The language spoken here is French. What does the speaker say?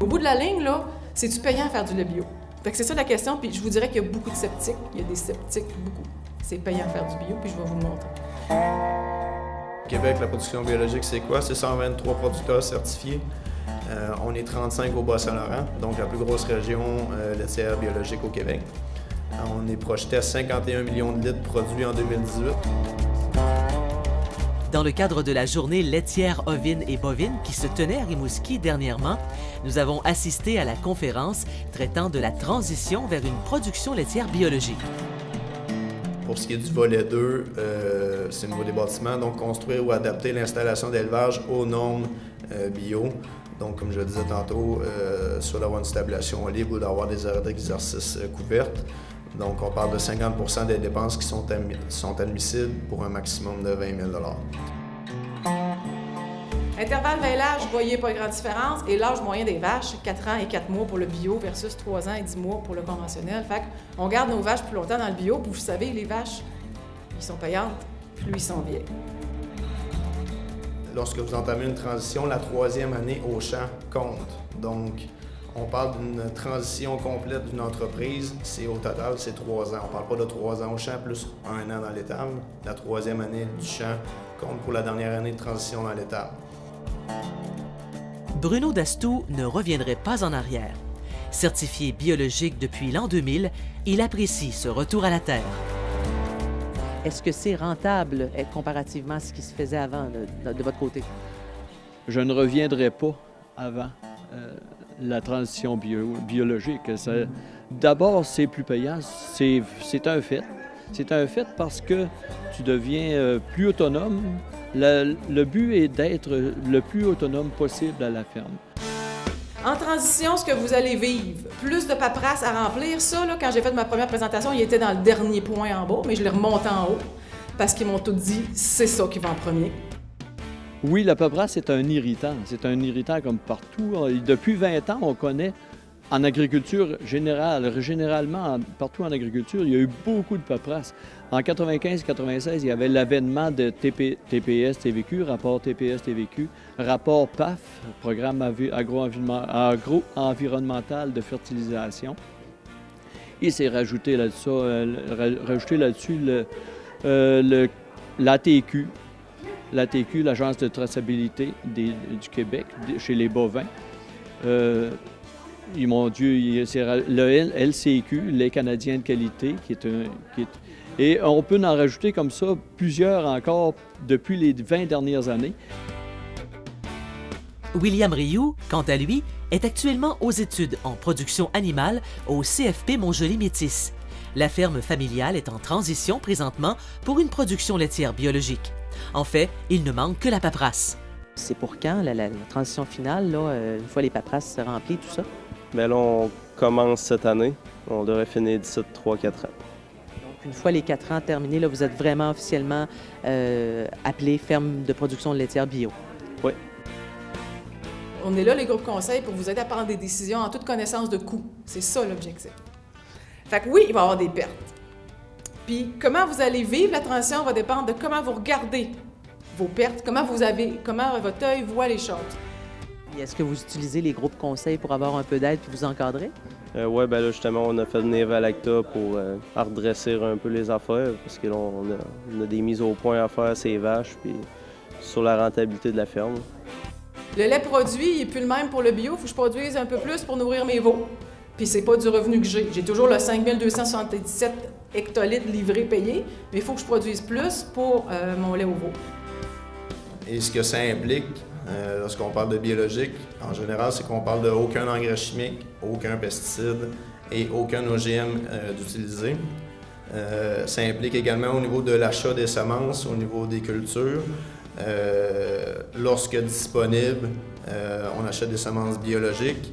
Au bout de la ligne, là, c'est-tu payant à faire du lait bio? Fait que c'est ça la question, puis je vous dirais qu'il y a beaucoup de sceptiques. Il y a des sceptiques, beaucoup. C'est payant à faire du bio, puis je vais vous le montrer. Au Québec, la production biologique, c'est quoi? C'est 123 producteurs certifiés. On est 35 au Bas-Saint-Laurent, donc la plus grosse région laitière biologique au Québec. On est projeté à 51 millions de litres produits en 2018. Dans le cadre de la journée laitière ovine et bovine qui se tenait à Rimouski dernièrement, nous avons assisté à la conférence traitant de la transition vers une production laitière biologique. Pour ce qui est du volet 2, c'est au niveau des bâtiments, donc construire ou adapter l'installation d'élevage aux normes bio. Donc, comme je le disais tantôt, soit d'avoir une stabulation libre ou d'avoir des aires d'exercice couvertes. Donc, on parle de 50% des dépenses qui sont admissibles pour un maximum de 20 000 $. Intervalle veillage, vous voyez pas grande différence. Et l'âge moyen des vaches, 4 ans et 4 mois pour le bio versus 3 ans et 10 mois pour le conventionnel. Fait qu'on garde nos vaches plus longtemps dans le bio. Puis vous savez, les vaches, ils sont payantes, plus ils sont vieilles. Lorsque vous entamez une transition, la 3e année au champ compte. Donc, on parle d'une transition complète d'une entreprise. C'est au total, c'est 3 ans. On ne parle pas de 3 ans au champ plus 1 an dans l'étable. La 3e année du champ compte pour la dernière année de transition dans l'étable. Bruno Dastou ne reviendrait pas en arrière. Certifié biologique depuis l'an 2000, il apprécie ce retour à la terre. Est-ce que c'est rentable comparativement à ce qui se faisait avant de votre côté? Je ne reviendrai pas avant la transition biologique. D'abord, c'est plus payant, c'est un fait. C'est un fait parce que tu deviens plus autonome. Le but est d'être le plus autonome possible à la ferme. En transition, ce que vous allez vivre, plus de paperasse à remplir. Ça, là, quand j'ai fait ma première présentation, il était dans le dernier point en bas, mais je l'ai remonté en haut parce qu'ils m'ont tout dit, c'est ça qui va en premier. Oui, la paperasse, c'est un irritant. C'est un irritant comme partout. Depuis 20 ans, on connaît en agriculture généralement, partout en agriculture, il y a eu beaucoup de paperasse. En 95-96, il y avait l'avènement de TPS-TVQ, rapport TPS-TVQ, rapport PAF, Programme agro-environnemental de fertilisation. Il s'est rajouté là-dessus l'ATQ, l'Agence de traçabilité du Québec, chez les bovins. Mon Dieu, c'est le LCQ, les Canadiens de qualité, et on peut en rajouter comme ça plusieurs encore depuis les 20 dernières années. William Rioux, quant à lui, est actuellement aux études en production animale au CFP Montjoly-Métis. La ferme familiale est en transition présentement pour une production laitière biologique. En fait, il ne manque que la paperasse. C'est pour quand, la transition finale, là, une fois les paperasses remplies, tout ça? Bien là, on commence cette année. On devrait finir d'ici 3-4 ans. Donc, une fois les 4 ans terminés, là, vous êtes vraiment officiellement appelé ferme de production laitière bio? Oui. On est là, les groupes conseils, pour vous aider à prendre des décisions en toute connaissance de coût. C'est ça l'objectif. Fait que oui, il va y avoir des pertes. Puis comment vous allez vivre la transition va dépendre de comment vous regardez vos pertes, comment votre œil voit les choses. Est-ce que vous utilisez les groupes conseils pour avoir un peu d'aide et vous encadrer? Oui, bien là, justement, on a fait venir Valacta pour redresser un peu les affaires, parce que là, on a des mises au point à faire ces vaches, puis sur la rentabilité de la ferme. Le lait produit, il n'est plus le même pour le bio. Il faut que je produise un peu plus pour nourrir mes veaux. Puis c'est pas du revenu que j'ai. J'ai toujours le 5277 hectolitres livrés payés, mais il faut que je produise plus pour mon lait au veau. Et ce que ça implique, lorsqu'on parle de biologique, en général, c'est qu'on parle de aucun engrais chimique, aucun pesticide et aucun OGM d'utiliser. Ça implique également au niveau de l'achat des semences, au niveau des cultures. Lorsque disponible, on achète des semences biologiques.